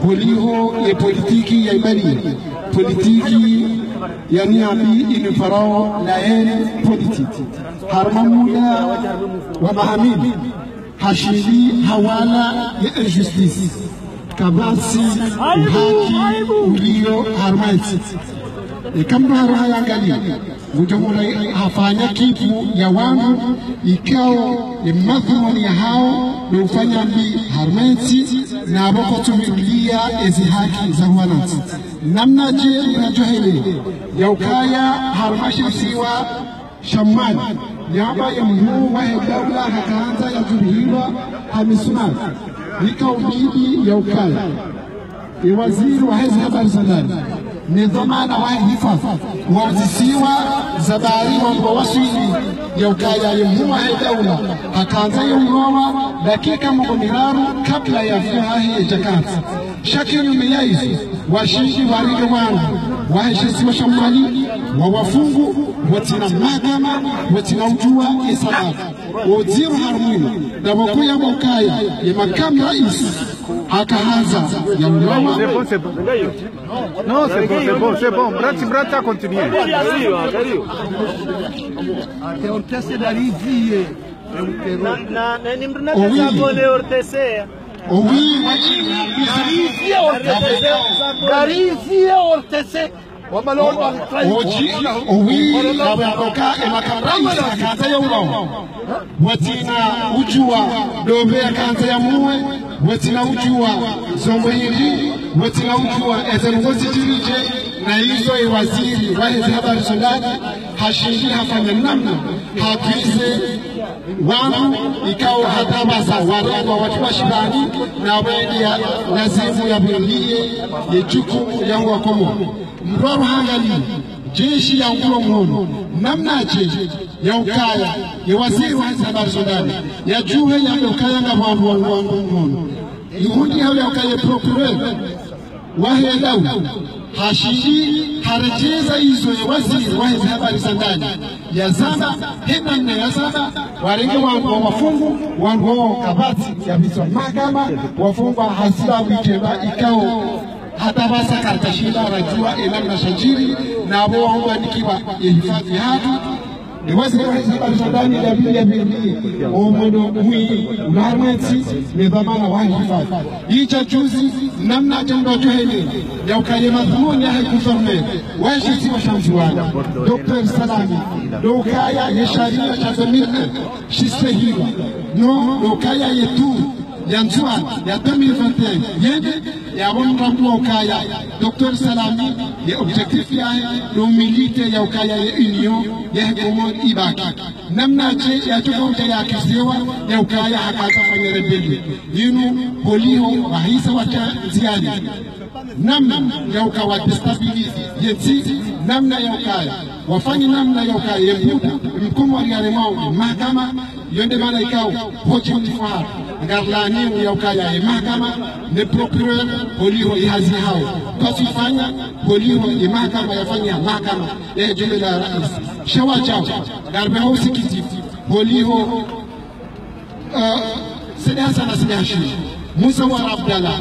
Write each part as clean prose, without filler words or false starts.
Poliho e politiki ya imani. Politiki ya niabi inifarao la politiki. Harmamuda wa mahamidi. Hashidi hawala ya injustice. Kabasi haki ulio harmaiti. Kama haya angalia mjumla hafanya kitu ya wangu ikao ni madhumuni ya hao ni ufanya mbi harmaiti na aboko tumilia ezi haki za wananchi namna je unajohele ya ukaya harmashi siwa shamani yaba ya mhuu wa dawla hakaanza ya jumhila hamisumani nikao bibi ya ukaya ni waziri wa hizi habari za ndani ni dhamana wa hifadhi wazisiwa zabari wa wasili ya ukaya ya mhuu wa dawla hakaanza ya mgowa dakika mgomiraru kabla ya fuhahi ya Jakarta shakini umeyaizu washindi warige wangu waheshisi wa shamali wa wafungu watina mahakama watina ujua isababu waziru harmuni na wakuya wakaya ya makamu rais akaanza ya unawa Non, c'est bon. Brata continue. Che ortese da rizie è un terrore. Garizie ortese. watina ujua dobe akanza ya muwe watina ujua zombo hili watina ujua ezengozi jirije na hizo waziri wale habari sondani hashindi hafanya namna hakize wangu ikao hatabasa warengwa watu wa shibani na wedi ya lazimu ya bilie ya jukumu yangu wa komo mroro hangali jeshi ya ngulo mhono namna jeshi ya ukaya ya waziri wa habari sondani ya juhe ya ukaya nga wangu mhono yuhundi hao ya ukaya procureur wahe dau hashindi harejeza hizo ya waziri wa habari sondani ya zama hena na ya zama warenge wangu wafungu wangu kabati ya biswa mahakama wafungwa hasira wikeba ikao hata basa kartashinda rajua namna shajiri na abo wangu anikiwa hifadhi hatu ni waziri wa habari sondani ya bili omodo mwi unaharmeti ni dhamana wa hifadhi hicha juzi namna tendo johele ya ukaye madhumuni ya haikufarme washisi wa shamsiwana Dr. Salami dokaya ya sharia cha zamir shisehiwa no dokaya yetu yanzua ya 2021 yende ya wonrambo ukaya Dr. Salami ya objectif ya no milite ya ukaya ya union ya gomo ibaki namna je ya tukonde ya kisewa ya ukaya hakata fanya rebeli yinu poliho rahisa wa ziadi namna ya ukawa destabilize yeti namna ya ukaya wafanye namna ya ukaya yebuda mkomo wa yaremao mahakama yonde mana ikao hoji mtifar ngarlani ya ukaya ya mahakama ne procureur poliho ihazi hao kasifanya poliho ya mahakama yafanya mahakama ya jumla rais shawa chao garbe hao sikiti poliho Sedasa na Sedashi Musa wa Abdallah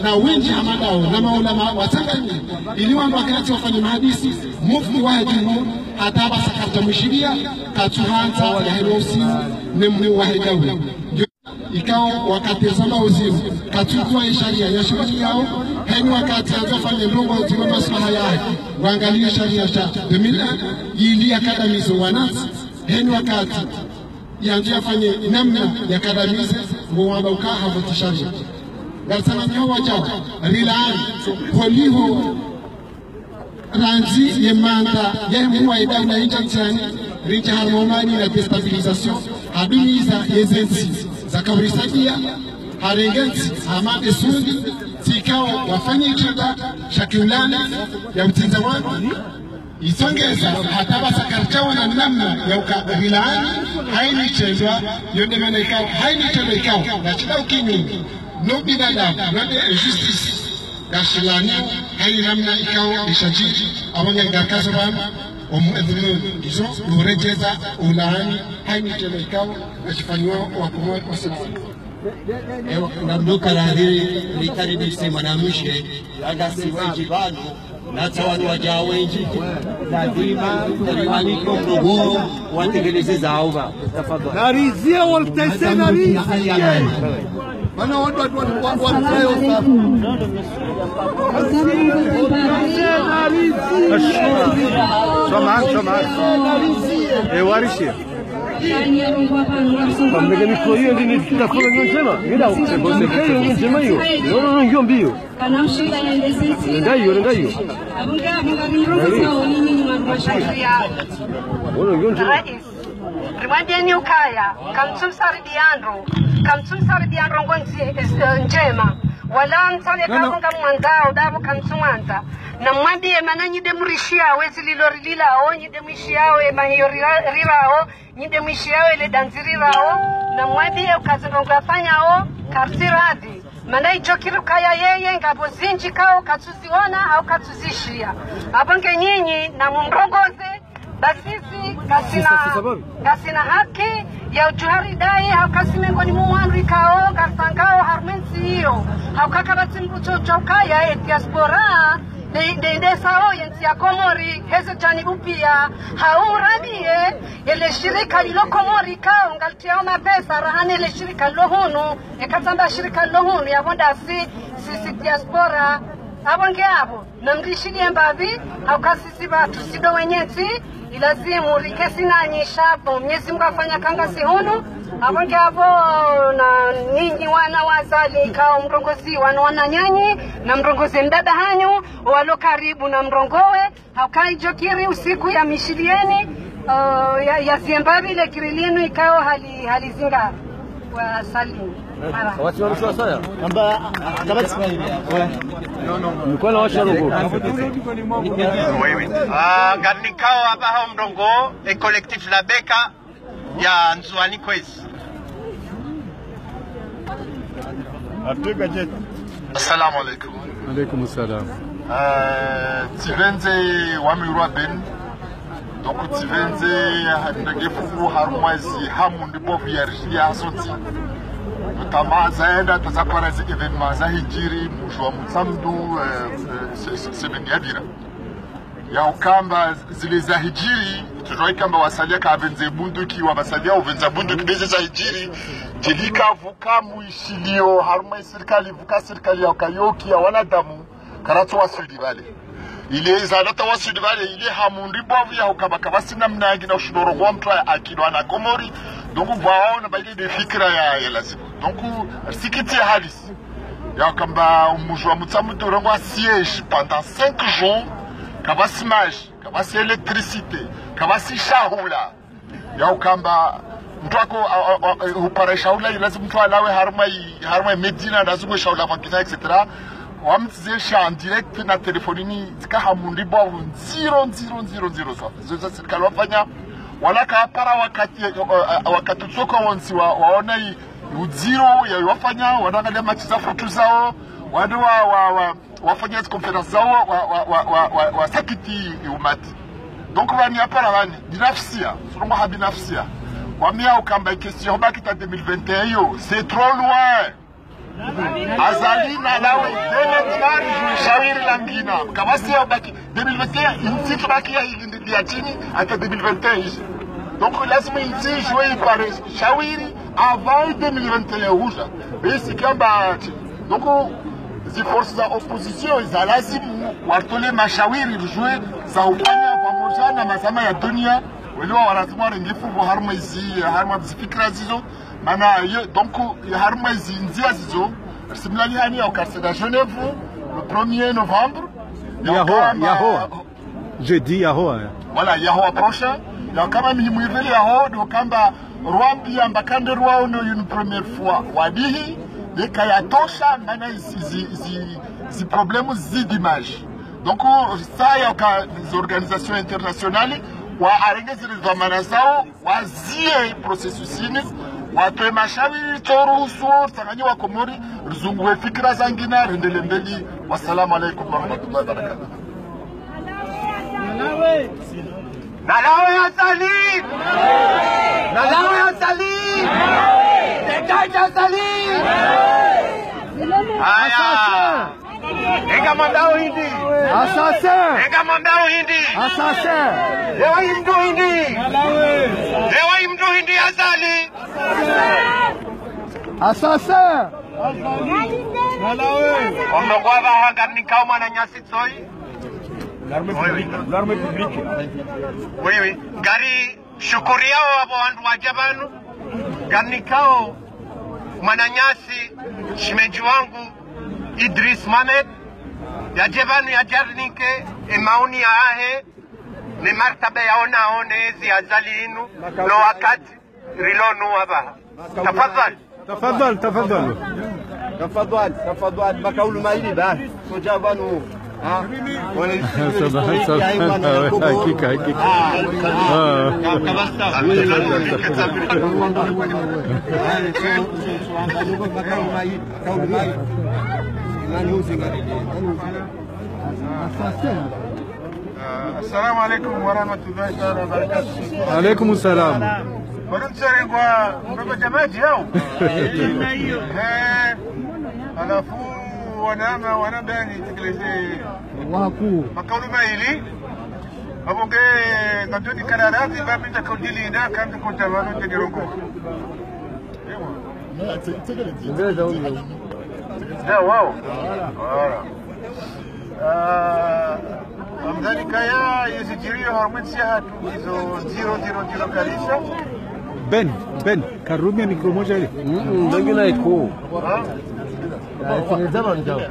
na wengi hamadao na maulama watangani iliwamba wakati wafanya mahadisi mufti wa jumhur hataba sakarta mshiria katuhanza ya herosi ni mwahidawe ikao wakati zama uzimu katukua sharia ya shughuli yao heni wakati azafanya ndongo uzima maslaha yake waangalie sharia cha 2001 ili akadamizo wanasi heni wakati yanjia fanye namna ya kadamize mwamba ukaha vutisharia Garsana nyawa jao rilaan poliho ranzi yemanda yemwa idawla injantani richa harmoni na destabilisation adumiza yezensi zakawrisadia harengensi hamade sundi tikao wafanye chunda shakiulana ya utinzawani isongeza hataba sakarchawa na namna ya ukabiliani haini chezwa yonde mana ikao haini chezwa ikao na chida ukini no binadamu nade justice gashilani haini namna ikao ishajiji awanya ngakazoban omuedhunu izo urejeza ulaani haini chezwa ikao gashifanywa wakumwa kwa salamu namduka radhiri nikaribishe mwanamshe agasiwe jibano na tawadu wajawenji lazima alipo mdogo watengeneze zauma. Tafadhali narizia waltese narizia bana watu wanayo Rwandeni ukaya kamsum saridiandro ngonzi njema wala nsale kaunga mwanzao dabo kamsumanta na mwambie mananyi demrishia wezi lilorila onyi demrishia we mahiyo rirao nyi demrishia we le danzirirao na mwambie ukazonga fanya o kartiradi manai jokiru kaya yeye ngabo zinji kao katuziona au katuzishia abonge nyinyi na mumrongoze basisi kasina haki ya ujuhari dai au kasimengoni muwanri kao kasangao harmensi hiyo au kakabati mbucho chokaya diaspora de sao yensi ya Komori heze jani upia haurabie ele shirika lilo Komori kao ngaltia mapesa rahane ele shirika lohunu ekatamba shirika lohunu ya bonda si diaspora abonge abo namrishili mbavi au kasisi batu sido wenyeti ilazimu rikesi na nyishapo Mwenyezi Mungu afanya kanga sihunu abonge abo na ninyi wana wazali kao mrongozi wana nyanyi na mrongozi mdada hanyu walo karibu na mrongowe haukai jokiri usiku ya mishilieni ya siembavi ile kirilinu ikao halizinga wa salimu watu wanashua saya amba kabati mkono washa robo wewe garnikao hapa hao mrongo e collectif la beka ya Nzuani Kwezi. Assalamu alaikum. Alaikum assalam. Tivenze wamirwa ben donc tivenze ndagefu harumwazi hamu ndipo vierge ya soti notamment zaenda tazakora zi evenement za hijiri mujwa mutsamdu semeni yadira ya ukamba zile za hijiri tujoi kamba wasalia ka avenze bunduki wabasalia uvenza bunduki beze za hijiri jelika vuka muishilio harumai serikali ya ukayoki ya wanadamu karatu wa Sudivale ile zalata wa Sudivale ile hamundi bovu ya ukabakabasi na mnagi na ushidoro kwa mtu akidwa na Komori donc vaona baile de fikra ya lazima donc sikiti hadis ya kamba umujwa mutsamuto rongwa siège pendant 5 jours kabasi maji kabasi électricité kabasi shahula ya ukamba mtu ako upara shahula lazima mtu alawe harumai Medina lazima shahula fakina etc. wamtizesha en direct na telefonini zika hamundi bovu 000 zote serikali wafanya wala kapara wakati tsoka wansi waona uziro ya wafanya wanaangalia match za foto zao wadu wafanya conference zao wasakiti umati donc wani apara wani binafsia songo habinafsia wamia ukamba question baki ta 2021 yo c'est trop loin azali na lawe demetari shawiri langina kabasi ya baki 2021 inti baki ya chini ata 2021 donc lazima inti jouer par shawiri avant 2021 huja basi kamba donc zi forces za opposition za lazimu watole mashawiri jouer za ufanya pamoja na mazama ya dunia waliwa wanasema rengifu harma fikra zizo mana donc harma zinzia zizo simlani hani au quartier de Genève le 1er novembre Yahoa jeudi Yahoa voilà Yahoa prochain ya kama mihimwiveli Yahoa do kamba Rwambi ambakande rwao no une première fois wadihi deka ya tosha mana zi problème d'image donc ça ya ka les organisations internationales wa arengezi zamana zao wazie processus ini watoe mashauri toruhusu tanganyi wa Komori ruzungue fikra zangina rendele mbeli. Wassalamu alaikum warahmatullahi wabarakatuh. Nalawe ya Salim! Nalawe ya Salim! Jaja Salim. Haya. Ega mandao hindi. Assassin! Ega mandao hindi. Assassin! Lewa imdu hindi. Lewa imdu hindi Azali. Assassin! Ondo kwa ba garni kauma na nyasi tsoi. L'armée publique. Oui, oui. Gari shukuri yao hapo wandu wajabanu. Garni kao mananyasi shimeji wangu Idris Mohamed ya jebanu ya jarnike maoni ya ahe ni martaba yaona onezi Azali inu lo wakati rilonu hapa. Tafadhali. تفضل تفضل تفضل مكاول مايلي باه سجابانو ها حقيقة السلام عليكم ورحمة الله تعالى وبركاته. عليكم السلام. Wanamsari kwa mbaba jamaji hao. Alafu wanabani tekeleze wakuu makaulu maili abonge ngajoni kararati babi takudili na kambi kontamano tegerongo. Da wao. Amdani kaya yesijirio hormati hatu hizo 000 kabisa. Ben, Karumia ni kimoja ile. Ndengine iko.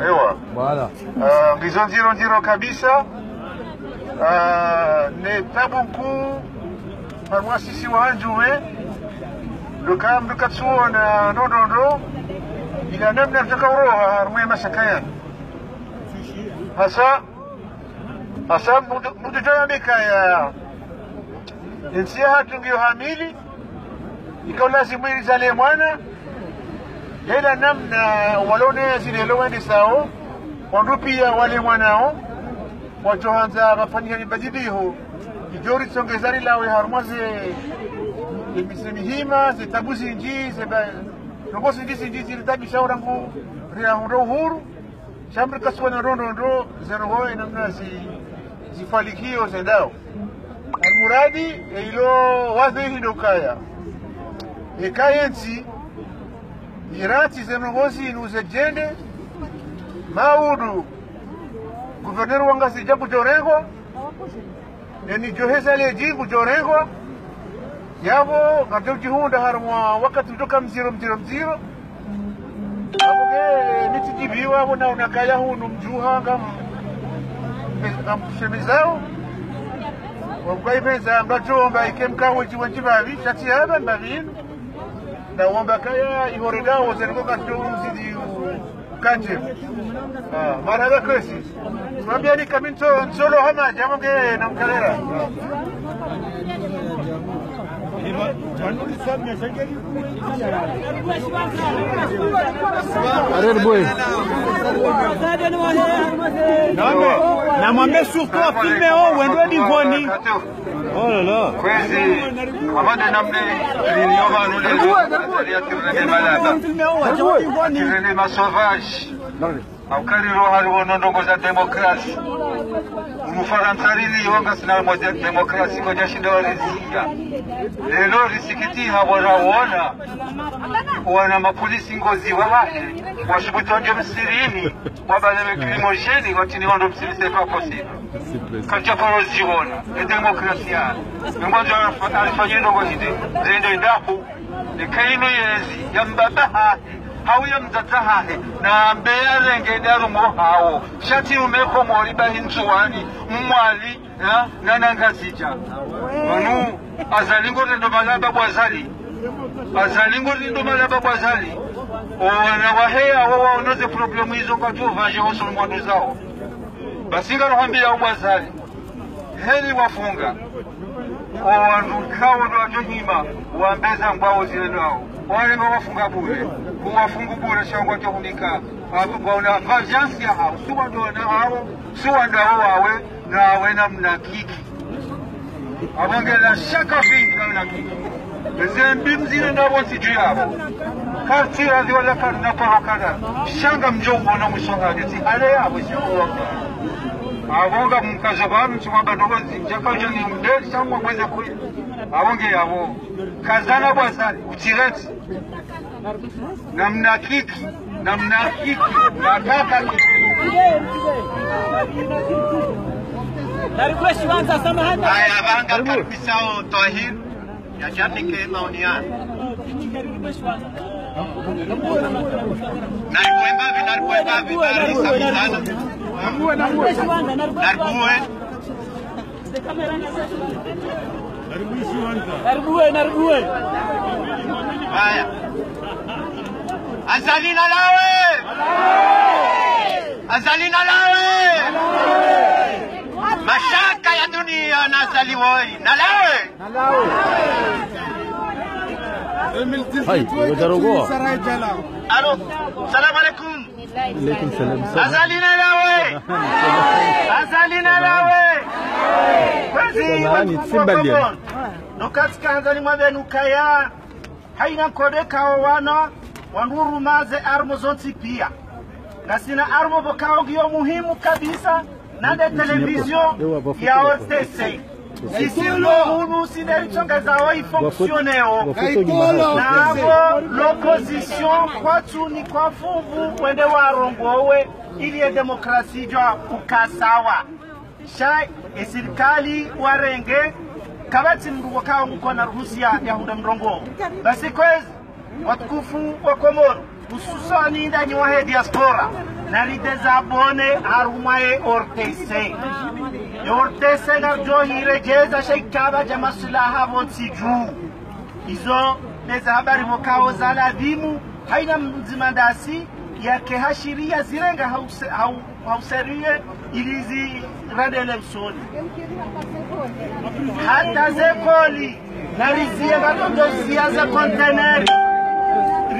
Ewa. Voilà. Hizo 000 kabisa. Ne tabunku parwa sisi wanjuwe. Lukam lukatsuo na nodondo. Ila namna tutakaroha harmwe masakaya. Hasa mutujamika ya insia hatungio hamili ikaw lazimu izale mwana ila namna walone zilelo wende sao wandupia wale mwanao watoanza mafanyia ni badidiho ijori songezari lawe harmaze imisemihima zitabuzi nji zeba ngosi nji zilitabi shaurangu ria hundo uhuru shamri kaswana rondo zeroho namna zifalikio zendao almuradi ilo wadhihi dokaya ikayenzi irati zenogozi inuzejende maudu guverner wangasi jabu jorengo eni joheza leji gujorengo yabo ngatoji hunda harmwa wakati kutoka mziro abuge nitijibiwa wana unakaya hunu mjuha ngam shemizao wabwaibeza ngajomba ikemkawe jiwanjibavi shati haba mbavinu na wamba kaya ihoredawo zengoka mzidi ukanje marada kwesi mwambia ni kaminto nsolo hama jamoge na mkalera Namwambia surtout filmer au wendo divoni. Oh là là. Kwezi amade namne nilioma nule ya tirene malaba tirene masauvage aukari roha luonondongo za demokrasi umufaransarini wanga sina moja demokrasi koja shinda walezia lelo risikitiha wanaona wana mapolisi ngozi wahe washibutonje msirini wabale krimogeni watini wando msiri c'est pas possible kacha poroziona e demokrasia ngoja alifanyia ndongo hide zendo ndaku nikaino yezi yambabaha hauya mzatahahe na mbea renge darumo hao shati umeko moriba hinzuwani mwali na nangazija wanu azalingo ndo malaba bwazali wana wahea wawa onoze problemu hizo kwa tu vaje hoso mwando zao basinga rohambia bwazali heli wafunga wandu kawo ndo atonyima wambeza mbao zile nao wale wafunga bure kuwafungu bure shangwa tohunika wana vajansi ya hao suwa ndo na hao suwa ndo wawe na wena mnakiki abangela shaka vinga mnakiki Bezembi mzile na wote juu yao. Karti radhi wala karna kwa kada. Shanga mjongo na msonga jeti. Ale yao sio wako. Awonga mkazabanu chwa badogo njaka jani mdeli shangwa kweza kwe. Awonge yawo. Kazana bwasali utireti. Namna kiki. Namna kaka kiki. Haya banga kabisao Tahir ya janike maoniani. Narkuemba bari sabitana. Narbue. Haya. Azalina lawe. Mashaka ya dunia nazaliwoi. Nalawe. Hai, wajarogoa. Alo, salam alaikum. Alaikum salam. Azalina lawe. Samahani, Simbalia. Nukatika hanzani mwabe nukaya. Haina kodeka wana wanduru maze armo zonti pia. Na sina armo bokao giyo muhimu kabisa. Nade television ya OTC. Sisi hulu siderichonga za oi fonctioneo. Na abo l'opposition kwa tuni kwa fuvu wende warongowe ili ya demokrasi jwa ukasawa. Shai esirikali warenge kabati mrugo kao mkona Rusia ya hunda mrongo. Basi kwezi watukufu wa Komoro hususani ndani wa diaspora narideza bone harumaye ortese ortese na johire jeza shaikaba ja maslaha bonsi juu izo neza habari mokao za ladhimu haina mzimandasi yake hashiria zirenga hauserie ilizi radele msoni hata zekoli narizie batoto ziaza konteneri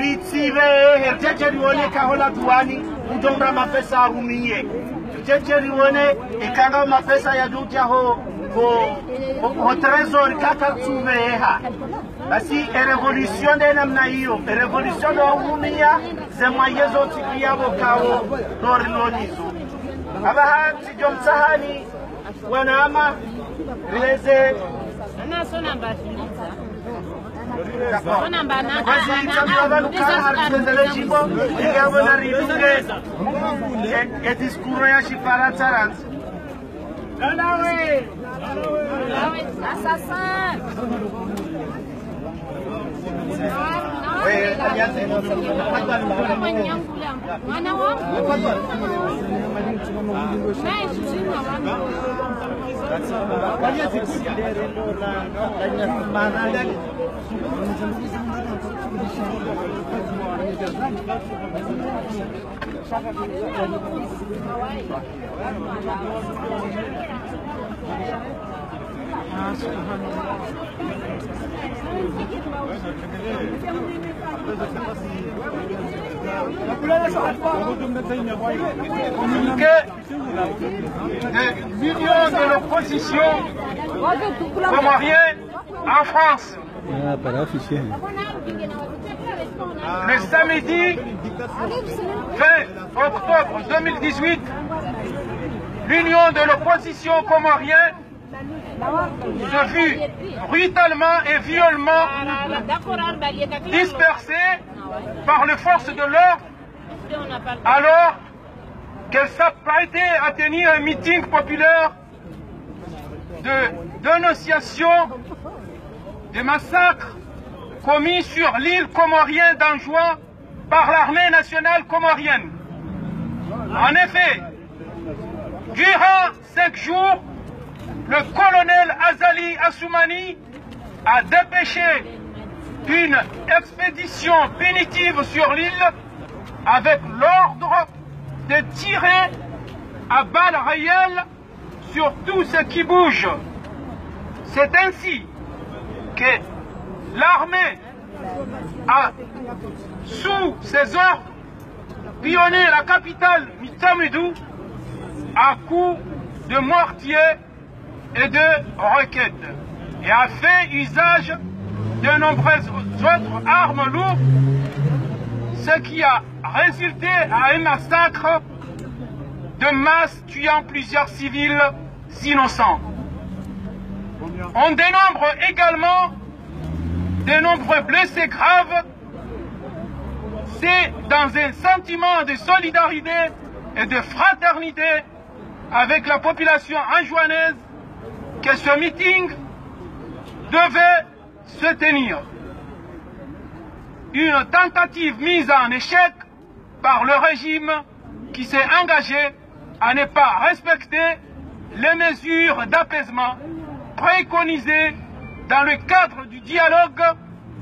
Ritsive herjejeri wone kahola duani udonga mapesa arumie herjejeri wone ikanga mapesa ya dutia ho trezor kaka tuveha basi revolution de namna hiyo revolution do umia zema yezo tikia bokao dorilonizo abaha tijomsahani wanama reze nasona mbasi L'union de l'opposition comorienne en France. Le samedi 20 octobre 2018, l'union de l'opposition comorienne se fut brutalement et violemment dispersée par les forces de l'ordre alors qu'elle s'apprêtait à tenir un meeting populaire de dénonciation des massacres commis sur l'île comorienne d'Anjouan par l'armée nationale comorienne. En effet, durant 5 jours, le colonel Azali Assoumani a dépêché une expédition punitive sur l'île avec l'ordre de tirer à balles réelles sur tout ce qui bouge. C'est ainsi que l'armée a, sous ses ordres, pillonné la capitale Mitamidou à coups de mortier et de roquettes et a fait usage de nombreuses autres armes lourdes, ce qui a résulté à un massacre de masse tuant plusieurs civils innocents. On dénombre également de nombreux blessés graves. C'est dans un sentiment de solidarité et de fraternité avec la population anjouanaise que ce meeting devait se tenir. Une tentative mise en échec par le régime qui s'est engagé à ne pas respecter les mesures d'apaisement préconisées dans le cadre du dialogue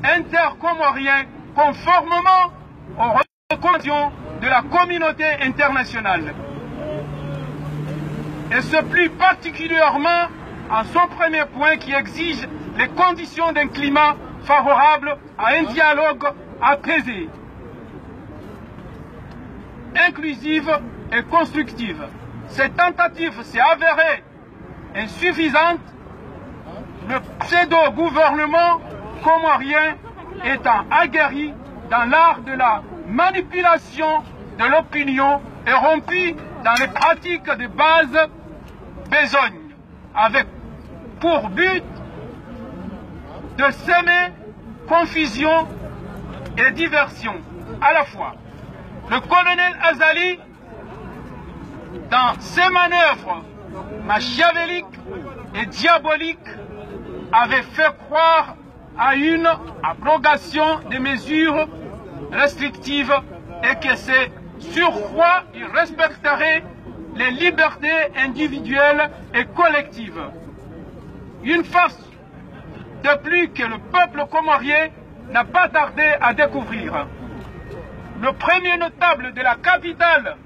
intercomorien conformément aux recommandations de la communauté internationale. Et ce plus particulièrement en son premier point qui exige les conditions d'un climat favorable à un dialogue apaisé, inclusive et constructive. Cette tentative s'est avérée insuffisante, le pseudo-gouvernement comorien étant aguerri dans l'art de la manipulation de l'opinion et rompu dans les pratiques de base besogne, avec pour but de semer confusion et diversion à la fois. Le colonel Azali, dans ses manœuvres machiavéliques et diaboliques, avait fait croire à une abrogation des mesures restrictives et que c'est surcroît il respecterait les libertés individuelles et collectives. Une farce de plus que le peuple comorien n'a pas tardé à découvrir. Le premier notable de la capitale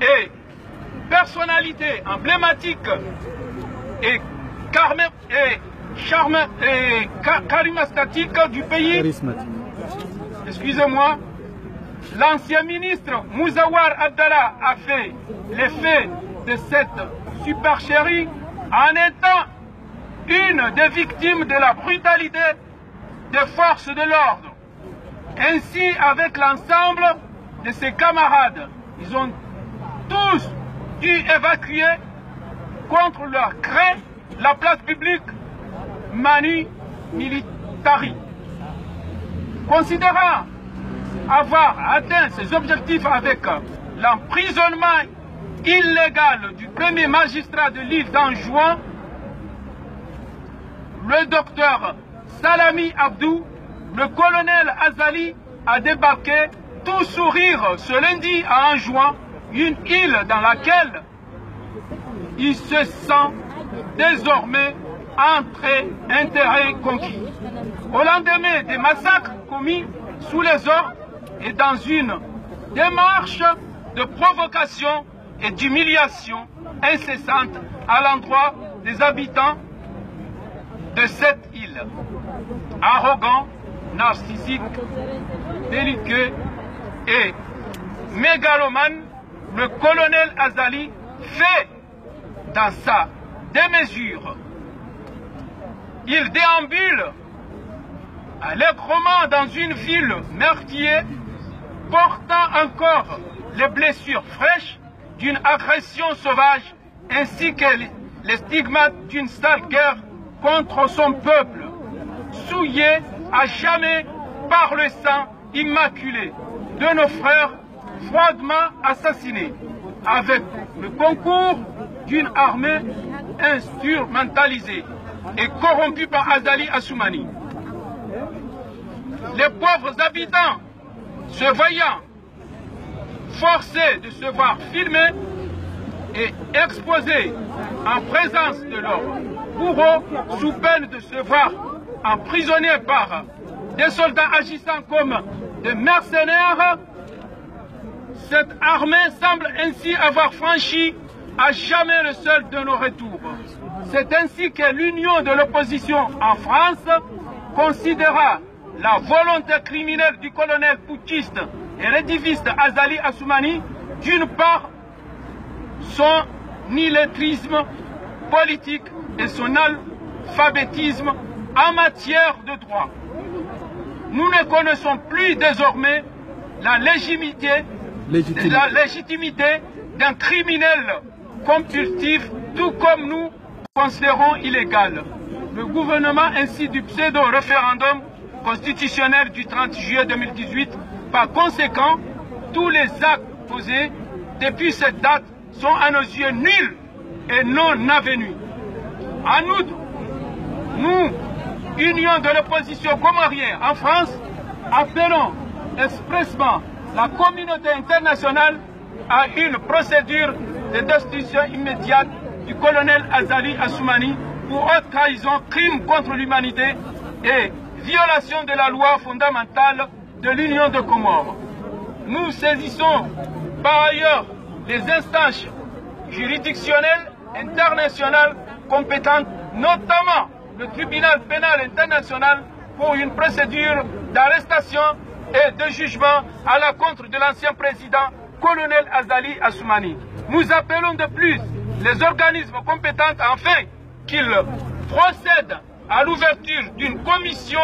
et personnalité emblématique et charismatique du pays, excusez-moi, l'ancien ministre Mouzawar Abdallah a fait l'effet de cette supercherie en étant une des victimes de la brutalité des forces de l'ordre. Ainsi, avec l'ensemble de ses camarades, ils ont tous dû évacuer contre leur gré la place publique Manu Militari. Considérant avoir atteint ses objectifs avec l'emprisonnement illégal du premier magistrat de l'île d'Anjouan, le docteur Salami Abdou, le colonel Azali a débarqué tout sourire ce lundi à Anjouan, une île dans laquelle il se sent désormais entre intérêts conquis. Au lendemain des massacres commis sous les ordres et dans une démarche de provocation et d'humiliation incessante à l'endroit des habitants de cette île. Arrogant, narcissique, belliqueux et mégalomane, le colonel Azali fait dans sa démesure. Il déambule allègrement dans une ville meurtrière, portant encore les blessures fraîches d'une agression sauvage ainsi que les stigmates d'une sale guerre contre son peuple, souillé à jamais par le sang immaculé de nos frères froidement assassinés, avec le concours d'une armée instrumentalisée et corrompue par Azali Assoumani. Les pauvres habitants, se voyant forcés de se voir filmer et exposés en présence de leurs bourreaux sous peine de se voir emprisonnés par des soldats agissant comme des mercenaires, cette armée semble ainsi avoir franchi à jamais le seuil de nos retours. C'est ainsi que l'union de l'opposition en France considéra la volonté criminelle du colonel putschiste et rédiviste Azali Assoumani, d'une part, son illettrisme politique et son alphabétisme en matière de droit. Nous ne connaissons plus désormais la légitimité d'un criminel compulsif, tout comme nous considérons illégal le gouvernement ainsi du pseudo-référendum constitutionnel du 30 juillet 2018. Par conséquent, tous les actes posés depuis cette date sont à nos yeux nuls et non avenus. En outre, nous, Union de l'opposition comorienne en France, appelons expressément la communauté internationale à une procédure de destitution immédiate du colonel Azali Assoumani pour haute trahison, crime contre l'humanité et violation de la loi fondamentale de l'Union de Comores. Nous saisissons par ailleurs les instances juridictionnelles internationales compétentes, notamment le tribunal pénal international, pour une procédure d'arrestation et de jugement à l'encontre de l'ancien président colonel Azali Assoumani. Nous appelons de plus les organismes compétents afin qu'ils procèdent à l'ouverture d'une commission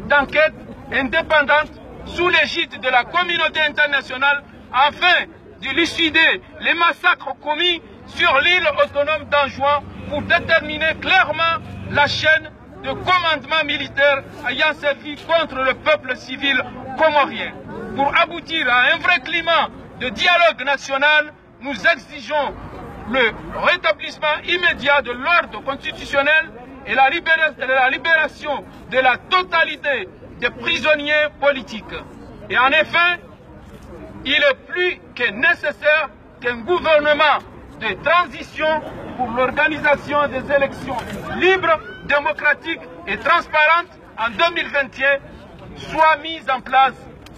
d'enquête indépendante sous l'égide de la communauté internationale afin d'élucider les massacres commis sur l'île autonome d'Anjouan pour déterminer clairement la chaîne de commandement militaire ayant servi contre le peuple civil comorien. Pour aboutir à un vrai climat de dialogue national, nous exigeons le rétablissement immédiat de l'ordre constitutionnel et la libération de la totalité des prisonniers politiques. Et en effet, il est plus que nécessaire qu'un gouvernement de transition pour l'organisation des élections libres, démocratiques et transparentes en 2021 soit mis en place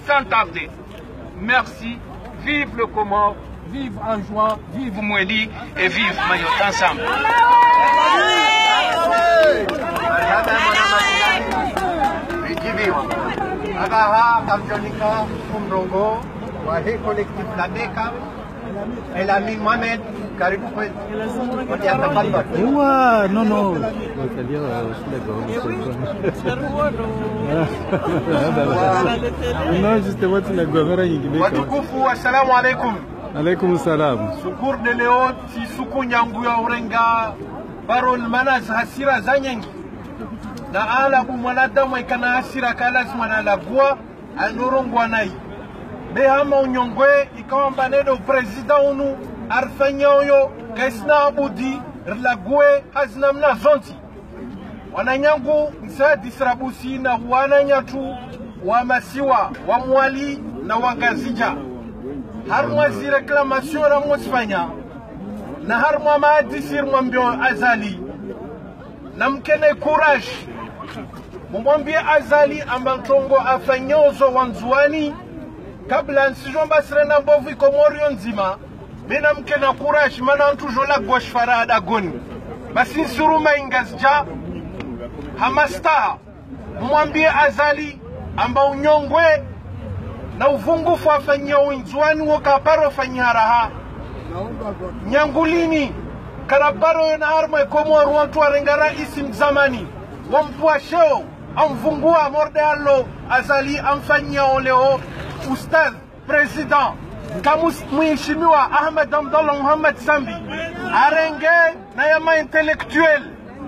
sans tarder. Merci. Vive le Comore, vive Anjouan, vive Moueli et vive Mayotte ensemble. El Amin Mohamed, karibu kwetu. Non. Non, justement, tu l'as gouverné. Watukufu, assalamu alaikum. Alaikum salam. Sukur de leo, si suku nyangu ya urenga, barol manas hasira zanyengi. Na ala kumwanadamu ikana hasira kalazima na lagua, anorongwa nai. Behama unyongwe ikawa mbanedo president unu arfanyoyo kaisna abudi rlagwe hazina mna zonti wananyangu nsa disrabusi na wananyatu wa masiwa wa mwali na wagazija harmwa zi reclamation ra mwasfanya na harmwa maadisir mwambio Azali na mkene courage mwambie Azali ambantongo afanyozo wanzuani kabla nsijomba sirena mbovu ikomorio nzima bina mke na courage mana ntujola gwash farada goni basi nsuruma ingazja hamasta mwambie Azali amba unyongwe na uvungufu afanyia unzuani wakaparo fanyaraha nyangulini karabaro na harma ikomoru wantu warengara isim zamani wampua sheo amvungua morde allo Azali amfanyia oleo Ustaz President Kamus Mheshimiwa Ahmed Abdallah Muhammad Sambi arenge na yama intellectuel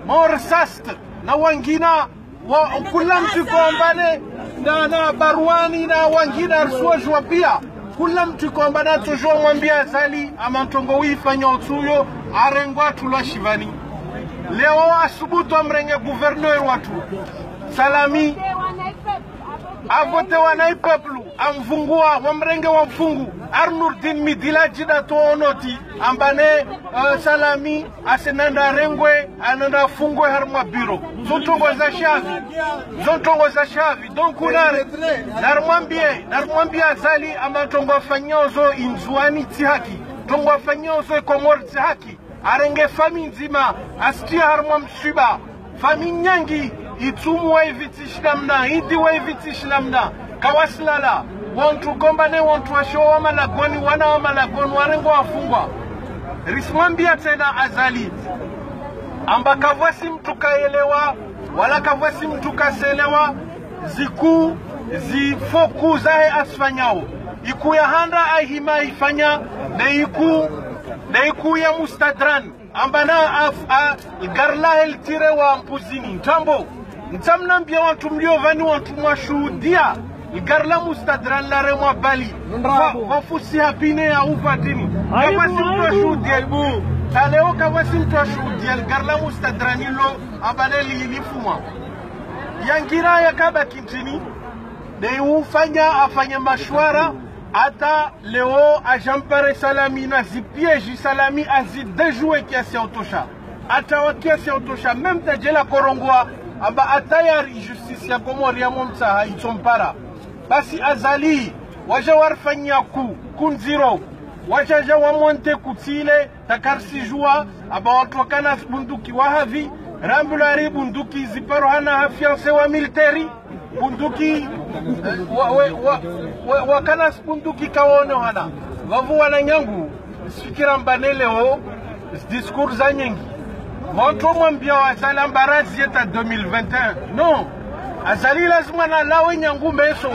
morsast na wangina wa kula mtu kombane na barwani na wangina arsuajwa pia kula mtu kombana tujua mwambia Azali amantongo wifanya utuyo arengwa tula shivani leo asubutu amrenge gouverneur watu Salami avote wanai peplu amfungua wamrenge wa mfungu Arnurdin Midila jida to onoti ambane Salami asenanda rengwe ananda fungwe harma biro zontongo za shavi donc unare narmwambie Azali amantongo afanyozo inzuani tihaki tongo afanyozo komor tihaki arenge fami nzima astia harma mshiba fami nyangi itumu wa ivitishi namna, hidi wa ivitishi namna, kawasilala, wantu kombane, wantu washo wa malagoni, wana wa malagoni, warengo wafungwa. Rismambia tena Azali, amba kavasi mtu kaelewa, wala kavwesi mtu kaselewa ziku zifoku zahe asfanyao iku ya handa ahima ifanya na iku ya mustadran ambana garla eltire wa mpuzini ntambo ntamnambia watu mliovani watu mwashuhudia garla mustadran la remwa bali wafusi hapine ya ufatini kama si mtu washuhudia ibu taleo kama si mtu washuhudia garla mustadran ilo ambane liilifumwa yangira ya kaba kintini na afanya mashwara ata leo ajampare salami na zipieji salami azidejue kiasi ya utosha ata wakiasi ya utosha mem tajela korongwa amba atayari justice ya komori ya momsa itompara basi azali waja warfanya kunziro waja wamonte kutile takarsi jua aba watu wakana bunduki wahavi rambulari bunduki ziparo hana hafianse wa militeri bunduki wakana bunduki kaone hana wavu wana nyangu fikira mbanele ho discours za nyengi watu mwambia wa azali mbarazi yeta 2021 no azali lazima na lawe nyangu meso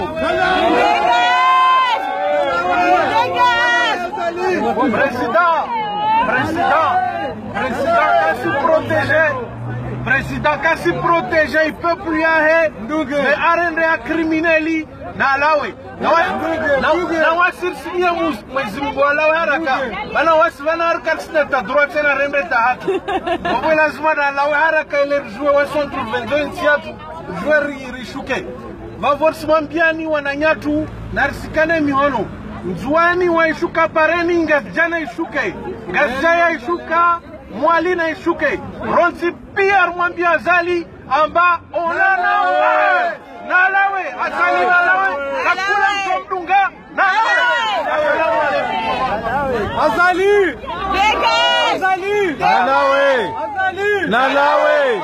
Président kasi protéger il peut plus yahe mais arende ya crimineli na lawe na wasirsiya mzimbo lawe haraka bana wasivana haraka sita droite na rembe ta hatu kwa lazima na lawe haraka ile jouer wa centre 22 tiatu jouer rishuke mavorsi mwambiani wananyatu na risikane mihono mzuani waishuka pareni ngazjana ishuke ngazjaya ishuka mwali na ishuke ronsi pia mwambia azali amba onana na lawe azali na lawe hakuna mtomdunga na azali azali na lawe na lawe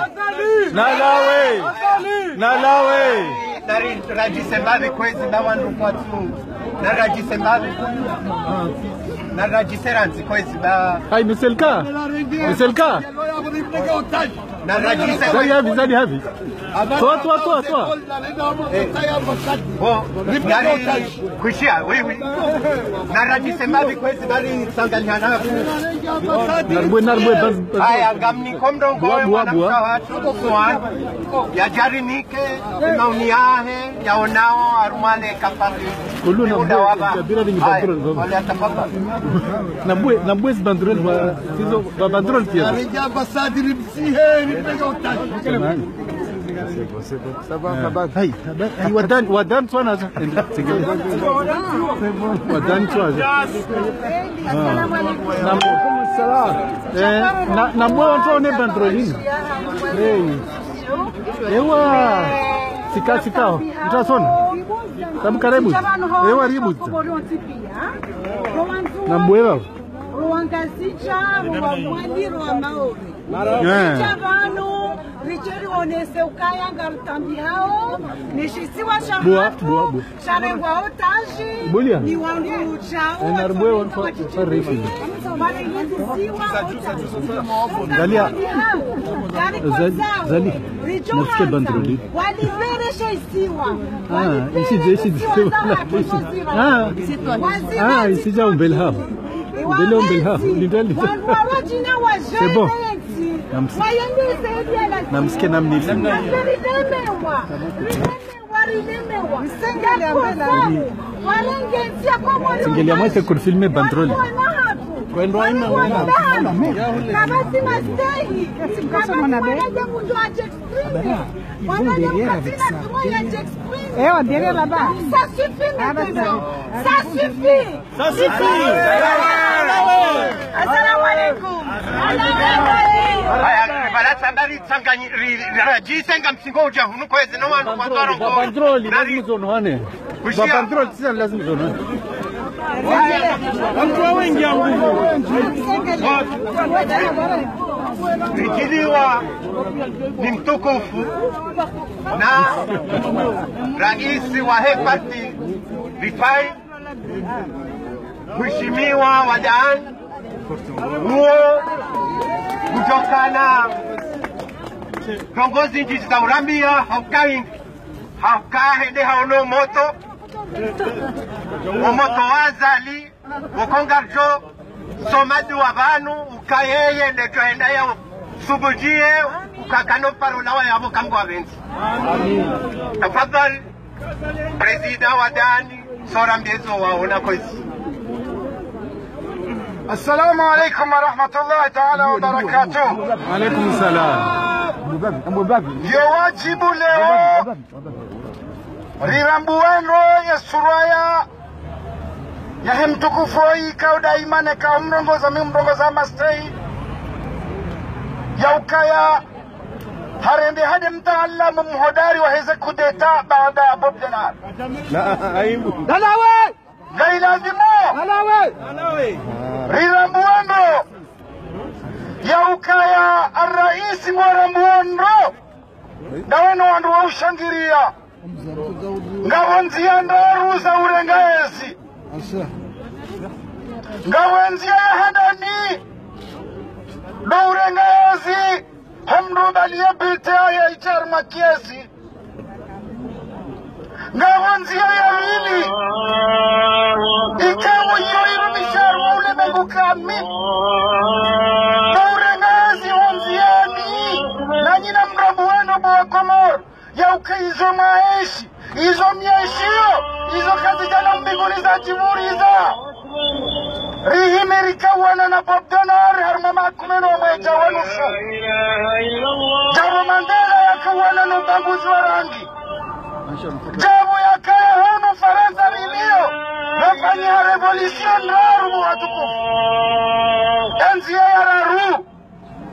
na lawe na lawe rajisembavi kwezi na wandu kwa tu na rajisembavi na rajiseranzi kwezi ba hai miselka na rajisembavi zadi havi toa kushia wewe na rajisembavi kwezi bali sanganyana narwe haya gamni komdongo wana watu soan ya jarinike mauniahe yaonao arumale kapari kuluna kabira ni bandrol wala tafadhali na bwes bandrol wa hizo wa bandrol pia ya ambassadeur msihe ni pega utaki hai wadan twana za wadan twana na mwe watu ne bandrolini ewa sikao utasona tabu karibu ewa ribu na mbwewa Ruangasicha, Ruangwani, Ruamaori. Chavano, Richard Onese Ukaya Gartambi hao, Nishisiwa Shamato, Sharengwa Otaji, Niwangu Chao, Enarbwe for refuge. Galia, Zali, nasikia bandroli. Isija umbelha. Ndelo mbelha, ndeli. C'est bon. Namsikia namni. Singelia mwese kurfilme bandroli. Kwendo aina wana. Kabasi mastehi. On dirait là-bas. Ça suffit maintenant. Ça suffit. Ça suffit. Assalamu alaikum. Haya bala sandari tsanganyi rajisenga msingoja hunukweze no wantu kwandoro ngo bandroli lazima zonwane. Bandroli sasa lazima zonwane. Watu wengi nguvu. Nikiliwa ni mtukufu na rais wa hepati Rifai Mheshimiwa Wadaan huo kutokana Viongozi nchi za urambia haukahende haono moto umoto wazali ukongarjo somadi wa banu ukayeye ndeto enda ya subujie ukakano parola yabo kamgo abenzi. Tafadhali Presida wa Dani sora mbezo waona kozi. السلام عليكم ورحمة الله تعالى وبركاته. وعليكم السلام. يواجب leo rirambuwendo ya suraya ya hemtukufu ika daimane ka mrongoza mastei ya ukaya harende hade mtaalam mhodari wa heze kudeta baada Bob Denar. لا aibu. Dalawe! Gailazimo! Dalawe! Rirambuwendo ya ukaya arraisi mwarambuwendo daweno wandu wa ushangiria ngawonzia ndaru za urengaezi ngawonzia ya hadani do urengaezi hamdu balia bilte ya ichar makiesi ngawonzia ya wili ikawo yoiru misharu ule mengu kamit do urengaezi honziani na nyina mrabu weno boa komor ya ukaizo maeshi izo mieshio izo kazi jana mbinguni za jimuriza rihimerika wana na Bob Denar harmama kumeno mweja wanusu Jabo Mandela yaka wana na ubaguzi wa rangi Jabo yaka ya hunu Faransa milio nafanya revolution raru watukufu enzi ya raru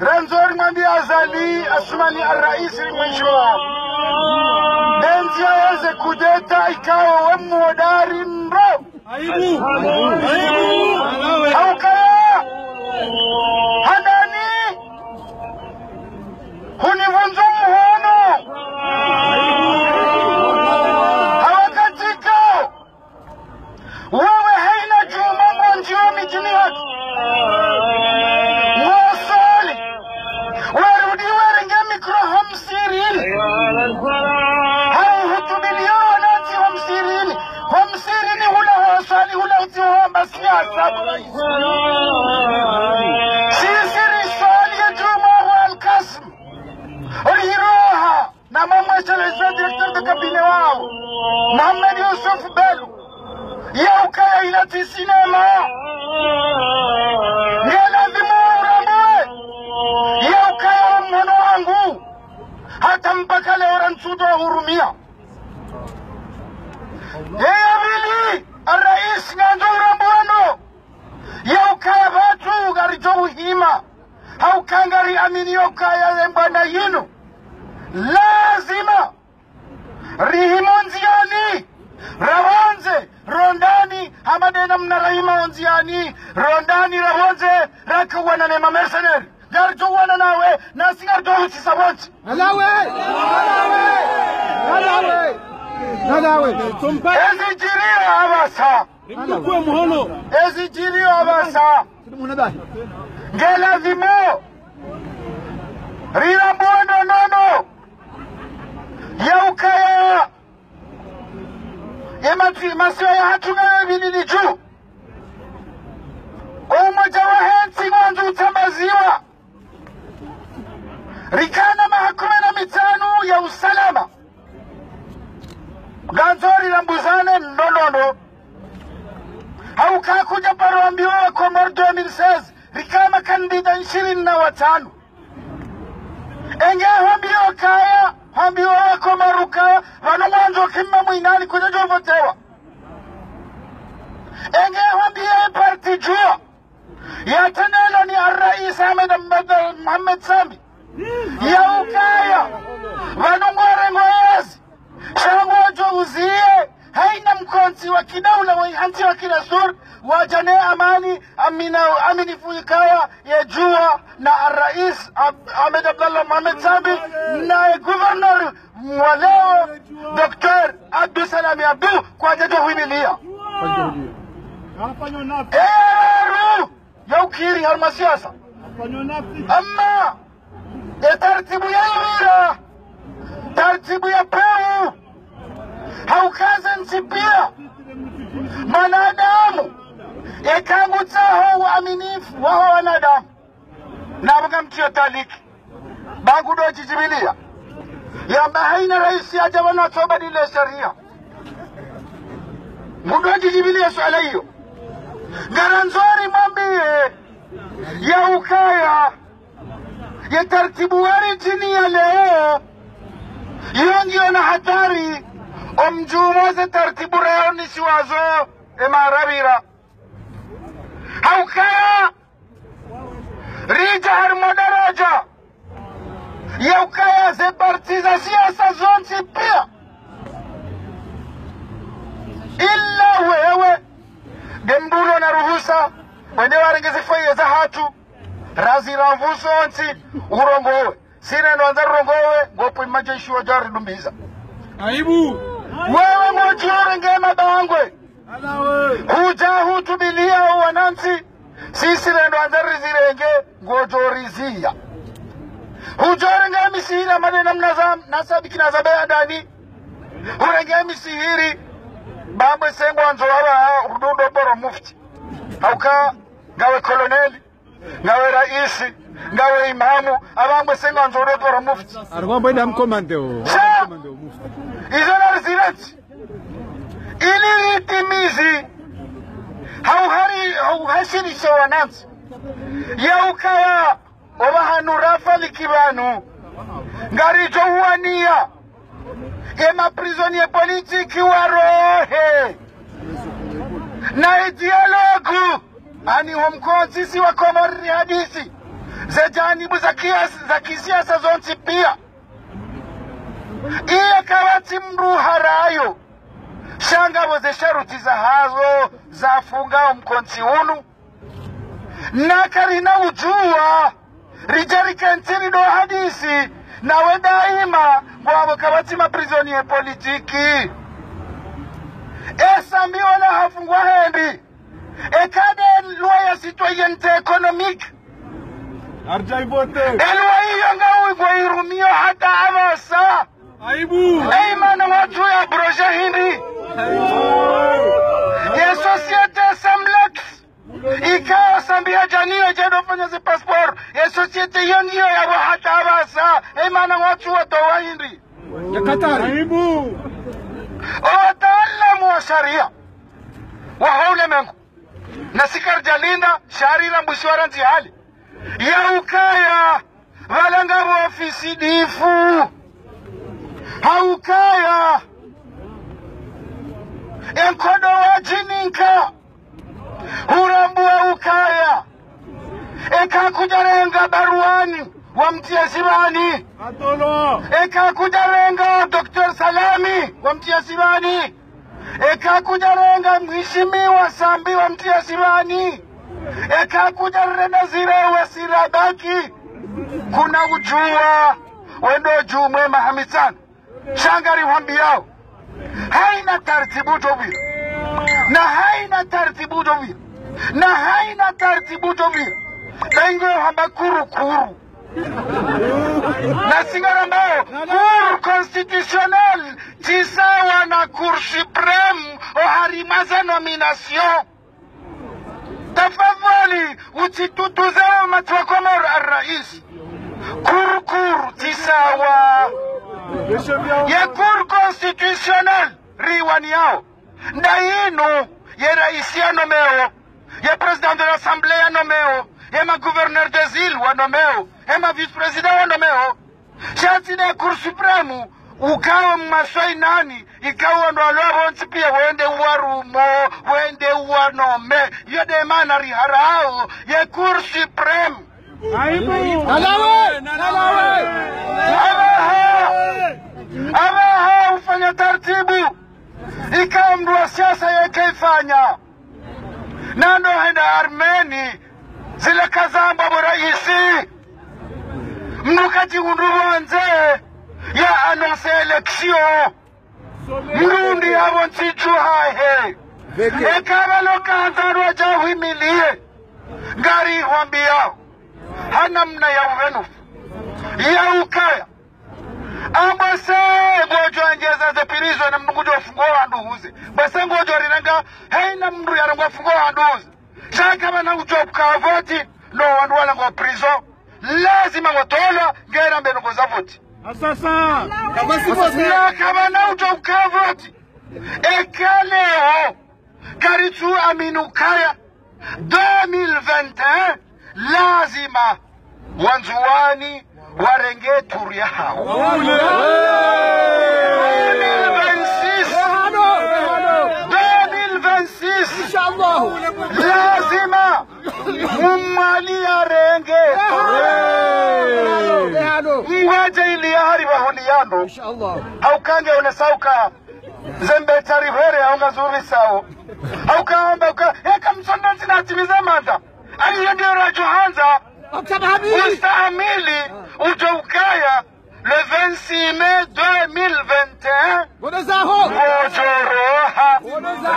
Ranzori mandi azali asumani arraisi mwisho enzi ya eze kudeta ikawa wemu wadari nro Aibu. haukaya hadani hunivunzu mhono hawakatika wewe haina juma mwanjio mijini haki mwasali warudi warenge mikro hamsirini hauhutubilio wananzi hamsirini hula hawasali hula utiwa basni asabu sisiri swali ya juma wa al-Qasm ulihiroha na mamwesha leza direktor de kabine wao Muhammad Yusuf Bello ya ukaya ilati sinema ngelazimu urambue ya ukaya mmono wangu hata mpaka leo ransuto hurumia ya wili arrais nganzo urambuano ya ukaya batu garijo uhima haukangari amini ukaya lembana yinu lazima rihimonziani rawonze rondani hamadena mnarahima onziani rondani rawonze rakawana nema mercenary garjo wana nawe nasingar dohu chisabonchi Dalawe. ezijirio abasa Kwa muhono. ezijirio abasa ngelazimo rirambuendo nono ya ukaya masio ya hatunga vinini juu umoja wa hensi mwanzo utambaziwa rikana mahakuma na mitano ya usalama ganzori na mbuzane ndonono haukakuja paroambiwa wa Komor 2016 rikama kandida 25 enge hambiwa kaya hambiwa wa Komor kaya wano mwanzo kima mwinani kujojo votewa enge hambiwa parti jua ya tenelo ni arrais Mohamed Sambi ya ukaya wano ngware ngoezi shangojo uzie haina mkonzi wa kidaula wa hansi wa kirasur wajane amani aminifu ikaya ya jua na rais Ahmed Abdallah Mohamed Sambi na governor mwaleo Dr. Abdul Salami Abdu kwa jajo huimilia ya ukiri halmasiasa ama ya taratibu ya ira taratibu ya peu haukaze nchi pia manadamu ekangu taho uaminifu wao wanadamu na mga mtio taliki bangu do jijibilia yamba haina raisi aja wanatobadile sharia mudo jijibilia swala hiyo garanzori mwambie ya ukaya ya taratibu wari chini ya leo yongi na hatari omjumoze taratibu reo nisiwazo emarabira haukaya rija harmadaraja ya ukaya ze partiza siasa zonsi pia illa wewe dembulo na ruhusa wende waringezifaiye za hatu razira mvuso onsi urongowe sine nwanza urongowe ngopo imajeshi wa jari dumbiza aibu wewe mojore ngema bangwe huja hutubilia wanansi sisi nendo anzari zirenge ngojorizia hujore ngemi sihira madena mnazam nasabiki nazabea dani hurenge misihiri bambwe sengo anzoara hududo boro mufti hauka ngawe koloneli ngawe raisi ngawe imamu abangwe sengo anzoara boro mufti argomba ida mkomande o mufti izona rizirati ili itimizi hauhashirisha wanansi yaukaya obahanu rafali kibanu ngarijo huania ema prisonie politiki warohe na dialogu ani homkonsisi wa komori hadisi za janibu za kisiasa zonsi pia iya kawati mruharayo shangabo ze sharuti za hazo za funga mkonsi unu na karina ujua rijarika ntini do hadisi na wedaima mwabo kawati maprisonie politiki esa miona hafungwa hendi ekade luaya citoyente ekonomik arjaibote elwa hiyo ngawi kwa irumio hata amasa aibu eima na watu ya broje hindi ya societe Samlex ikawa sambia janio jedo fanya zi passport ya societe yongiyo ya wahata abasa eima na watu wa towa hindi ya Qatar aibu wataalamu wa sharia wa haule mengu na sikar jalinda sharira mbushwara ntihali ya ukaya valanga wa ofisi difu haukaya enkodo wa jininka hurambu wa ukaya eka kujarenga baruani wa mtia sibani eka kujarenga Dr. Salami wa mtia sibani eka kujarenga mheshimiwa Sambi wa mtia sibani eka kujarenda zire wa Sirabaki kuna ujua wendo jumwe mahamisani shangari wambiao haina taratibu tovira na haina taratibu tovira na haina taratibu tovira bengo hamba kuru na singara mbao kuru constitutionnel tisawa na cour supreme o harimaza nomination tafadhali uchitutuzao matwakomor arrais kuru tisawa ya cour constitutionnel riwani yao ndainu ya raisi ya nomeo ya president de l'assemblée ya nomeo ya ma gouverneur des îles wa nomeo ya ma vice-president wa nomeo shati na cour supreme ukawa maswai nani ikawa ndo alwa nchi pia wende uwarumo wende uwanome yode mana riharao ya cour supreme alawe abaha ufanya taratibu ikawa mdu wa siasa yakaifanya nando henda Armeni zile kazamba boraisi mdu kati unduwanze ya anonse eleksio mdu ndi havo nchichu hahe ekawa loka hanzarwa jahuimilie ngari huambiao hana mna ya uvenufu ya ukaya ambase ngojo anjeza zepirizo na mngujo fungo anduhuze base ngojo rinanga heina mndu yarangwa fungo anduhuze shaka bana ujoka voti no wandu wala ngo prison lazima watola ngera mbeno ngoza voti sasa kama na ujoka voti ekaleo karitu aminu kaya 2021 lazima wanzuani warenge turia hao 2026 inshallah lazima mumali arenge mwaje ili hariba holiano inshallah au kange unasauka zembe tarivere au ngazuri sao au kaamba eka msondozi na timiza manda aliyo ndio rajohanza ustahimili ujoukaya le 26 mai 2021 wojoroha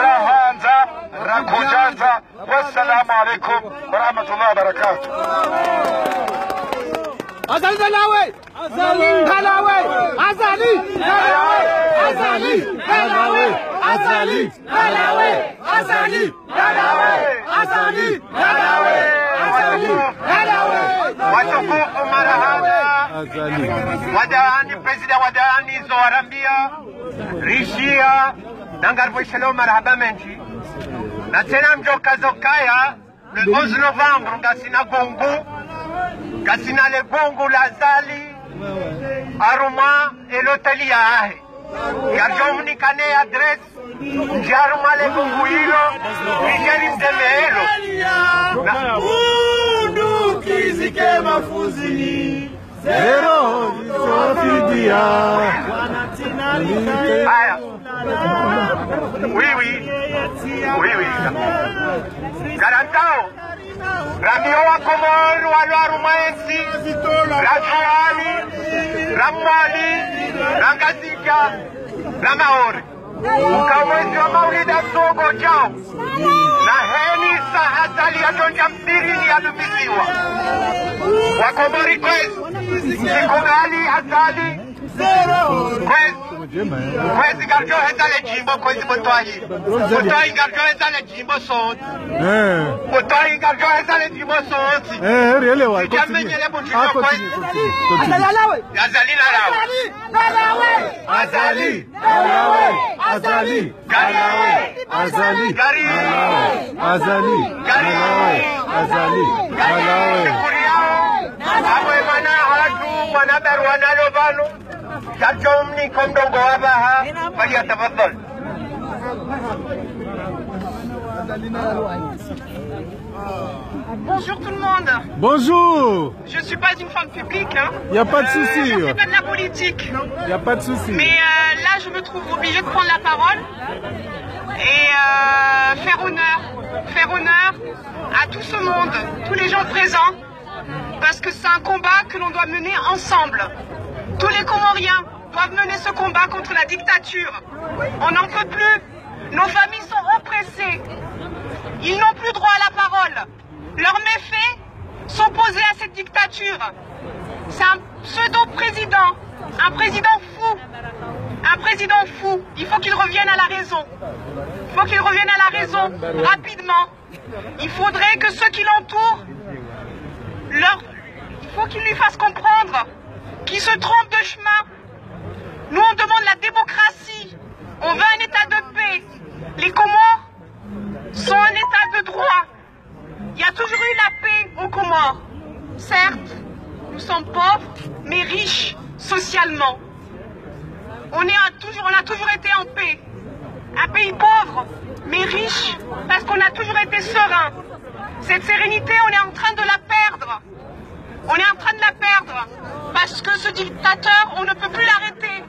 rahanza rakujanza. Wassalamu alaikum warahmatullahi wabarakatuh. Azali Dalawe! Azali Dalawe! Azali Dalawe! Azali Dalawe! Azali Dalawe! Azali Dalawe! Azali Dalawe! Azali Dalawe! Watukufu marahaba, wadani President wadani Zoarambia, Rishia, Nangarbo Shalom marahaba menchi. Na tena mjoka zokaya, le 11 novembre, ngasina gongo, ngasina le gongo la Zali, Aruma et l'hôtel Yahe. Garjomni kane adresse, Jaruma le gongo hilo, Nigerim de Mehelo. Mundu kizike mafuzini, zero sofidia. Aya. Oui. Garantao. Ramio wa Komoro walo Arumaensi, Rajuani, Ramwali, Rangazika, Ramaori. Ukawezi wa maulida sogo chao. Na heni sahazali ya tonja msirini ya lumisiwa. Wakomori kwezi, Sikungali azali, kwezi garjo hezale jimbo kwezi motwahi. Motwahi garjo hezale jimbo sonti. Motwahi garjo hezale jimbo sonti. Really wa Kijamenyele mutino kwezi. Azali Dalawe! Azali Dalawe! Azali Dalawe! Azali Dalawe! Azali Gari! Azali Gari! Azali Dalawe! Awe mana hatu mana berwana lobanu. Jajomni kondongo wabaha. Faya tafaddal. Bonjour tout le monde. Bonjour. Je ne suis pas une femme publique. Hein. Y a pas de souci. Je ne fais pas de la politique. Y a pas de souci. Mais là, je me trouve obligée de prendre la parole et faire honneur à tout ce monde, tous les gens présents, parce que c'est un combat que l'on doit mener ensemble. Tous les Comoriens doivent mener ce combat contre la dictature. On n'en peut plus. Nos familles sont oppressées. Ils n'ont plus droit à la parole. Leurs méfaits sont posés à cette dictature. C'est un pseudo-président, un président fou. Un président fou. Il faut qu'il revienne à la raison. Il faut qu'il revienne à la raison rapidement. Il faudrait que ceux qui l'entourent, il faut qu'ils lui fassent comprendre qu'ils se trompent de chemin. Nous, on demande la démocratie. On veut un état de paix. Les Comores sont un état de droit. Il y a toujours eu la paix aux Comores. Certes, nous sommes pauvres, mais riches socialement. On a toujours été en paix. Un pays pauvre, mais riche, parce qu'on a toujours été serein. Cette sérénité, on est en train de la perdre. On est en train de la perdre. Parce que ce dictateur, on ne peut plus l'arrêter.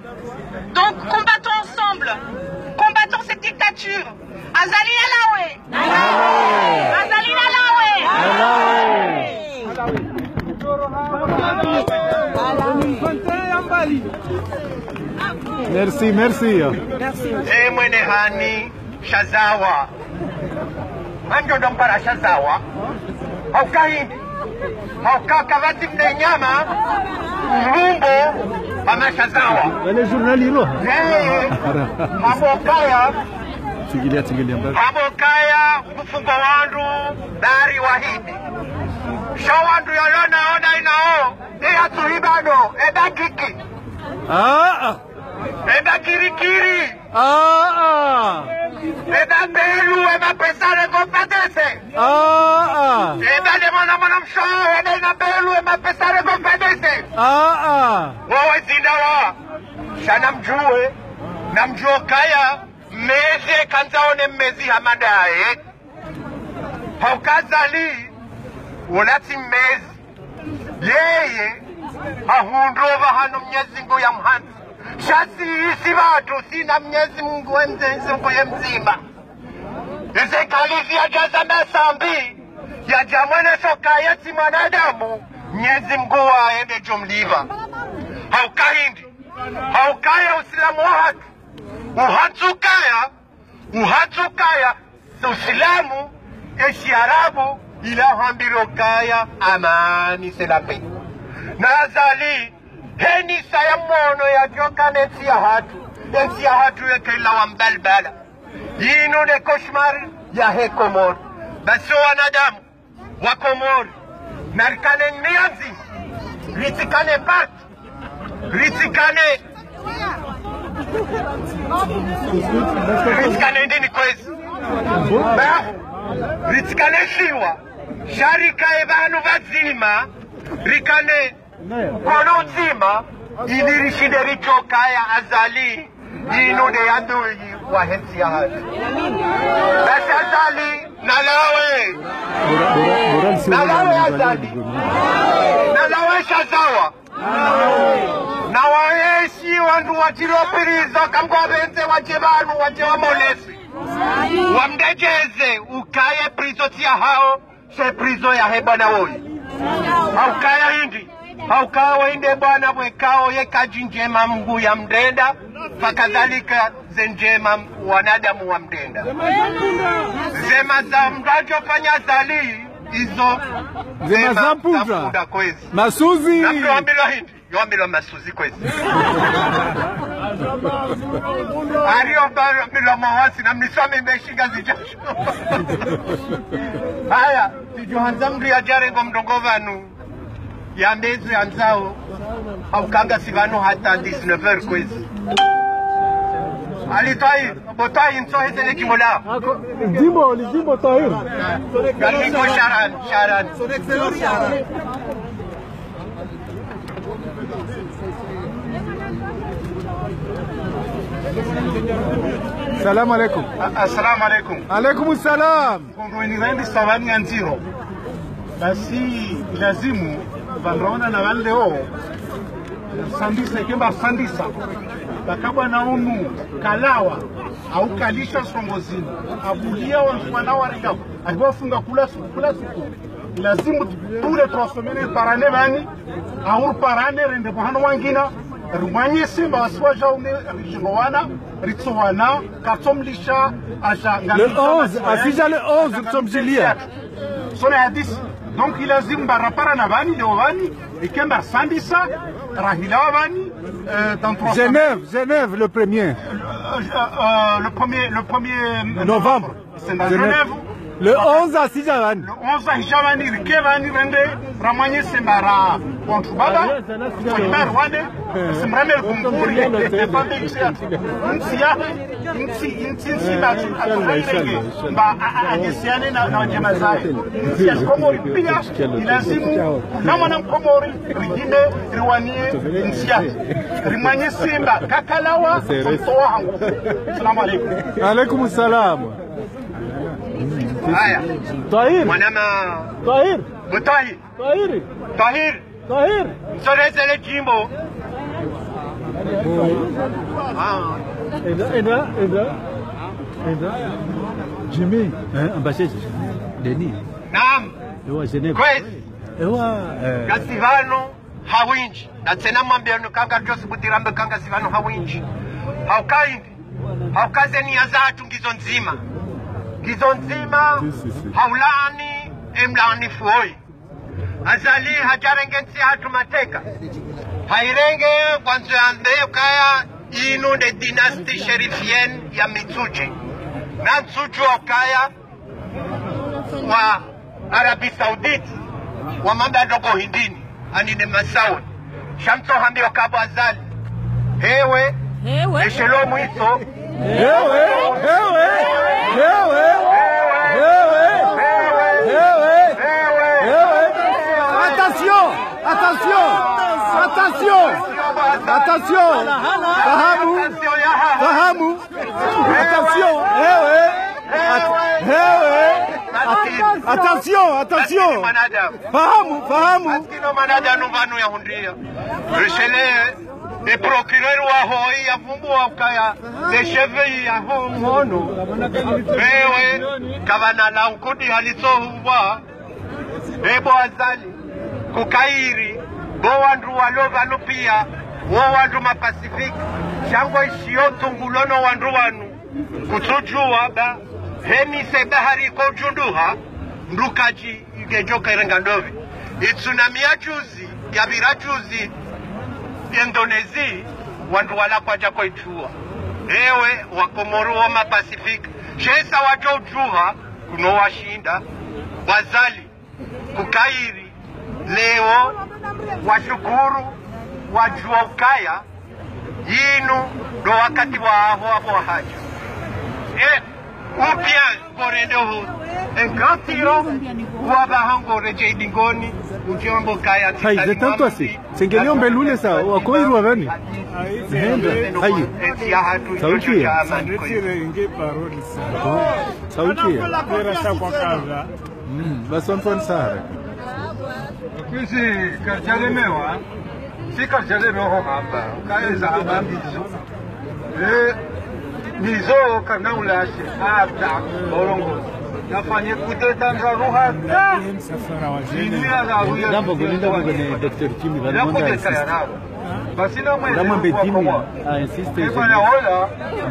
Donc, combattons ensemble. Combattons cette dictature. Azali Dalawe! Azali Merci, merci. Mwenehani Shazawa. Anjo dompara Shazawa. Haukai Haukaka vati mne nyama Lumbo Ameshazawa Wale journal hilo Habokaya Tingilia mbali Habokaya Kufungo wandu Dari wahidi Shawandu yalona ona inao Eya tuhibado Eda kiki Eda kirikiri Eda belu Eda pesare confedese Eda de mwana msho Eda ina belu Eda pesare confedese Wawe zindawa Shana mjue Na mjue kaya Meze kanzaone mmezi hamadae Haukazali Unati mmezi Yeye Ahundrova hano mnyezi ngu ya mhanzi Shasi isi watu sina mnyezi mungu mnyezi mungu ya mzima Ize kalizi ya jaza mesambi Ya jamwene soka yeti manadamu Mnyezi mungu wa eme jumliva Haukahindi Haukaya usilamu wahatu Uhatukaya Usilamu Eshi Arabu Ila hambiro kaya Amani selape Nazali Heni saya mono ya joka neti ya hatu ya kaila wambalbala Yino ne koshmari ya he komori Baso wanadamu Wakomori Narikane nianzi Ritikane part Ritikane ndini kwezi Ritikane shiwa Sharika ebanu vazima Rikane Kono uzima Inirishide richoka ya azali Inu de yandui wa hensi ya hati Basi azali Nalawe azali Nalawe shazawa Na waeshi wandu wachiropiriza Kamkwa benze wachebanu wachewamolesi Wamdejeze Ukaye prizo tia hao She prizo ya heba na woi Haukaya hindi Haukawa hinde bwana mwekao Yeka jinjema mgu ya mdenda Fakadhalika zenjema wanadamu wa mdenda Zema za mdajo fanya zali Izo Zema za mpunda kwezi Masuzi Namdo wambilo hindi Yomilo masuzi kwezi Ario wambilo mawasi na mniswami mbeshiga zijasho Haya Tijuhanza mri ya jarengo mdongovanu Ya mezu ya nzao Haukanga sivano hata 19h kwezi Alitoi Botoi nso hezele kimola Lijimbo Tahir Galiko Sharan Son excellence Sharan Salam alaikum. Assalamu alaikum. Alaikum salam. Kongweni rendi savani ya nziro. Basi lazimu vanrona na wandeo sandisa ikemba sandisa bakabwa na unu kalawa au kalisha songozini abulia wansuwana warika akiwafunga kula suku lazimu tule trosomene parane bani au parane rende bohano wangina rumanye simba waswaja ume rishingowana ritsowana katomlisha aja le 11 afija le 11 kutomjilia sone hadisi donc il a zimba rapara na bani de wani ikemba sandisa rahila bani dans Genève le 1er le 1er novembre c'est dans Genève le 11 à Sijavani le 11 à Sijavani rikevani rende ramanye sembara kontubada koibar wane semrame kumburi de famille insi ba atulenge ba agesiane na jamazae insi komori pia ilazimu kama na komori rigine riwanie insia rimanye simba kakalawa mtoa hangu. Assalamu alaykum. Alaykum salam. Haya. Tahir. Mwanama Tahir. Butahir. Tahir. Tahir. Tahir. Msorezele jimbo. Eda. Jimmy. Ambassadeur. Denis. Naam. Ewa Genève. Kwezi. Ewa. Kasivano hawinji. Na tena mwambia nukanga Jose Butirambe kanga sivano hawinji. Haukaindi. Haukaze ni azatu ngizo nzima. Gizo nzima haulani emlani fuoi. azali hajarengensi hatu mateka hairenge kwanza ande ukaya inu de dynasty sherifienne ya Mitsuji na Mtsuji ukaya wa Arabi Saudite wa manda dogo hindini anine masawe shamto hambi wakabo azali hewe eshelo mwito Attention! Attention! Attention! Attention! Fahamu! Attention! Attention! Attention! Fahamu! Kino manada nuvanu ya hundia reshele e procureur wa hoi ya vumbu wa ukaya le cheveux ya ho mono bewe kabana na ukudi haliso huwa ebo azali kukairi bo wandu walova lupia wo wandu mapasifiki shangwa ishio tungulono wandu wanu kutujua ba hemi se bahari ko junduha ndukaji igejoka irengandovi itsunami ya juzi ya virajuzi Indonesia wandu wala kwa jako ichua ewe wakomoru wa mapasifiki shesa wajo ujuha kuno washinda wazali kukairi leo washukuru wajua ukaya yinu do wakati wa hapo haja upya korende hu enkatiro wabahango reje dingoni ujombo kaya Hai, tanto assim. Sengelion belule sa wakoiru avani. Hai. Sauti ya. Sauti ya. Basi on sara. Kisi karjale mewa. Si karjale mewa hapa. Kaya za hapa mizo. Mizo kana ulashe. Abda borongo. Nafanye kuteta ruha. Ndambo gune Dr. Jimmy Valmonda. Basi na mwe. Ndambo betimi insiste.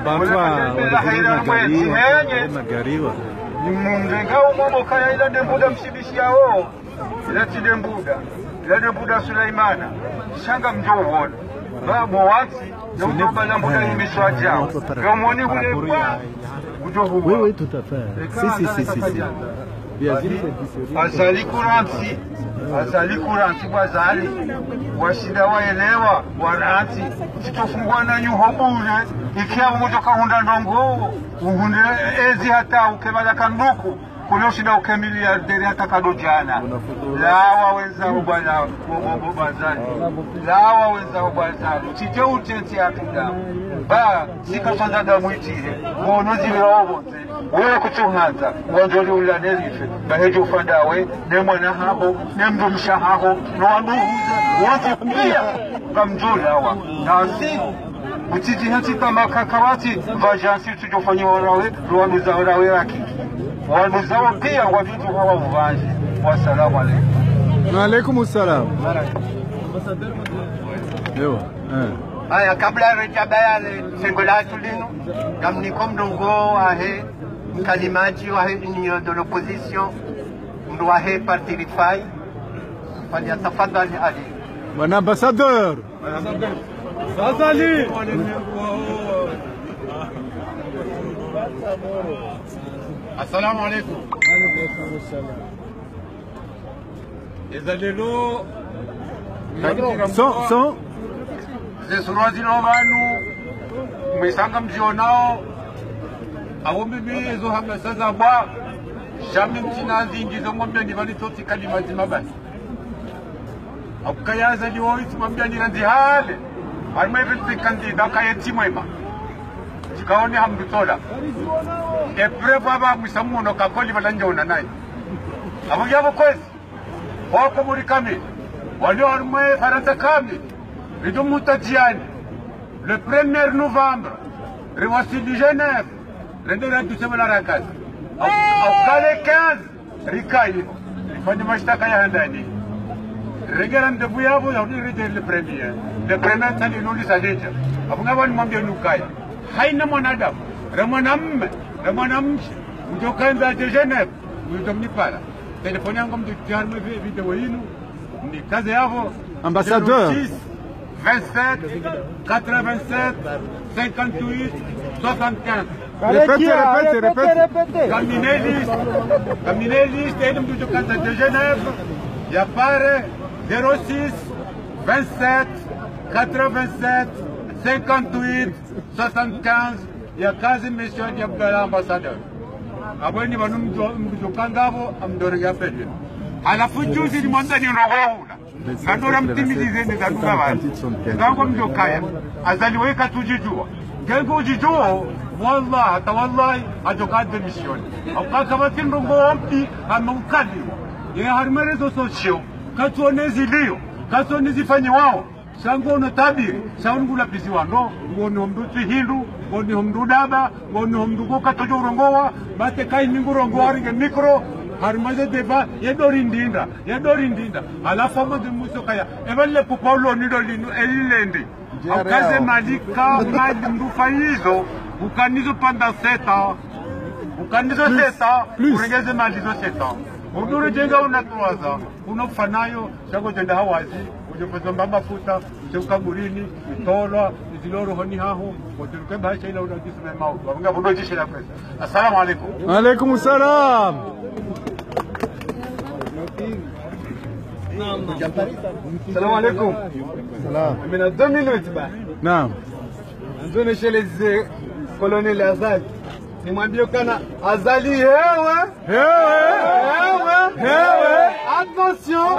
Mbangwa magariwa. Mungenga umomo kaya ila dembuda msibishi yao. Ila tidembuda. Ila dembuda Sulaimana. Shanga mjouona. Ba mwati. Ndomba lambuda imiswa jao. Gamoni kule kwa. Oui, tout à fait. Si. Azali kuranti wazali washida waelewa waranti chitofungwa na nyuho bure ikia mutoka hunda ndongo uhunde ezi hata ukebala kanduku kuna shida ukemilia deri hata kadojana lawa wenzao bwana bazali lawa wenzao bazali chite utenti atuda ba sikasonda damu itire wonozi robote wewe kuchunganza wanjoli ulanelife bahejo fandawe ne mwana habo ne mdumsha habo no wanduhuza wote pia kamjula wa nasi utiti hati kama kakawati vajansi tujofanywa rawe ruwandu za rawe raki wandu zao pia wavitu hawa uvaji wassalamu alaikum wa alaikum salam ewa aya kabla rejabaya sengola tulino kamniko mdongo ahe mkalimaji wa union de l'opposition mdoahe parti rifai fanya tafadhali ali bwana ambassadeur Azali assalamu alaikum ezalelo so zesurwazi no banu mwisanga mjionao awombe zo hamna sasa bwa shami mchina zingi zo ngombe ni bali toti kalima zimabasi akukayaza ni woi tumambia ni ranzi hale alma eventi kandida kayeti mwema jikaone hamdutola epre baba mwisamuno kakoli balanjona naye abo yabo kwezi wako muri kami wali alma faransa kami ridumutajiani le 1er novembre riwasi du Genève rendera tusema la kazi au kale 15 rikai ifanye mashtaka ya ndani regera ndevu yabo ya unirije le premier tani nuli sadeta abunga wani mwambie nukaya haina mwanadamu na mwanamke mtokanza de Genève mtomnipala telefoni yangu mtukiarme video yenu ni kazi yavo Ambassadeur 06 27 87 58 75. Répétez. Caminez liste et nous de Genève. Il y a pare 06 27 87 58 75. Il y a 15 messieurs de l'ambassadeur. Abweni banu mjokangavo amdorega pedwe. Alafu juzi limonda ni rohoula. Nadora mtimizi ni zaduka wali. Gango mjokaya. Azaliweka tujijua. Gengo ujijua. Wallah, hata wallahi ajokade mission. Akaka batin ngompi amukadi. Ye harmerezo sosio. Katuonezi lio. Katuonezi fanyi wao. Sango no tabiri. Sango la pisiwa no. Ngono mduti hindu. Ngono mdudaba. Ngono mdugo katojo urongowa. Bate kai mingurongo haringe mikro. Harmaze deba yedorindinda. Alafu amadu muso kaya. Evale Paulo nido linu elilendi. Akaze malika mali mdufaizo. Ukanizo pendant 7 ans. Ukanizo 7 ans. Urengeze malizo 7 ans. Udure jenga una 3 ans. Unofanayo shako jenda hawazi. Ujopezo mbamba futa. Cheukaburini. Itolwa. Iziloro honi haho. Wajiruke bahasha ila unajisime mao. Wapunga budo jishi la pesa. Assalamu alaikum. Alaikum salam. Salam alaikum. Salam. Mais dans 2 minutes bah. Naam. Ndio chez les colonel Azali. Nimwambie kana Azali hewe. Attention.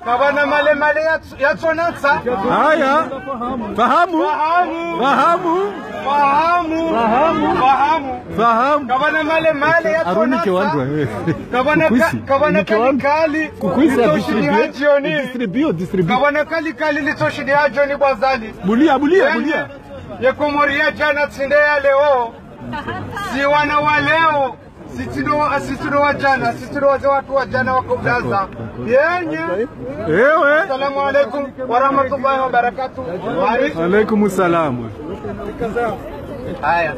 Kabana male ya tsonatsa. Haya. Fahamu. Kabana male ya Aruni kiwandwa. Kabana kali. Kukwisa distribute. Kabana kali litoshidia Johnny Bazali. Bulia. Yekomoria jana tsindea leo. Si wana wa leo. Sitiro wa jana, sitiro wa watu wa jana wako Gaza. Yenye. Ewe. Assalamu alaikum wa rahmatullahi wa barakatuh. Alaikum salam. Haya,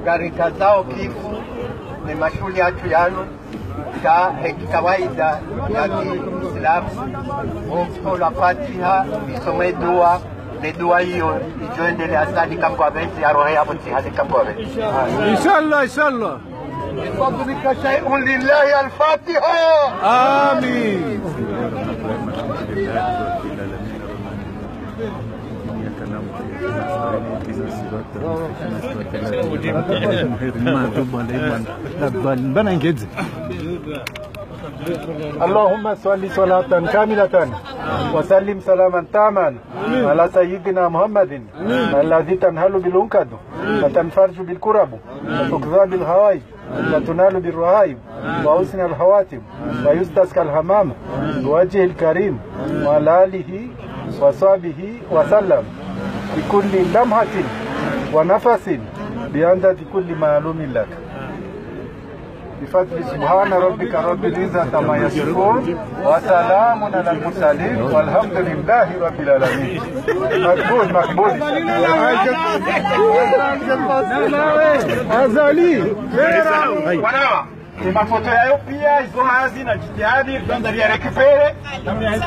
gari kazao kifu ni mashuli yetu yano ka kawaida ya Kiislamu. Ukisola Fatiha, isome dua, le dua hiyo ijoendele asali kama basi ya roho yako hadi kama basi. Inshallah. بفضلك شيء لله الفاتحة. آمين. اللهم صل صلاة كاملة وسلم سلاما تاما على سيدنا محمد الذي تنهل بالأنكد وتنفرج بالكرب وتقضى بالهوائج وتنال بالرهائب وحسن الحواتم ويستسقى الحمام بوجه الكريم وعلى آله وصحبه وسلم بكل لمحة ونفس بعدد كل معلوم لك. بفضل سبحان ربك رب العزة عما يصفون وسلام على المرسلين والحمد لله رب العالمين. مقبول. Azali. Mafoto yayo pia hizo hazina jitihadi tuangalia rekipere na mimi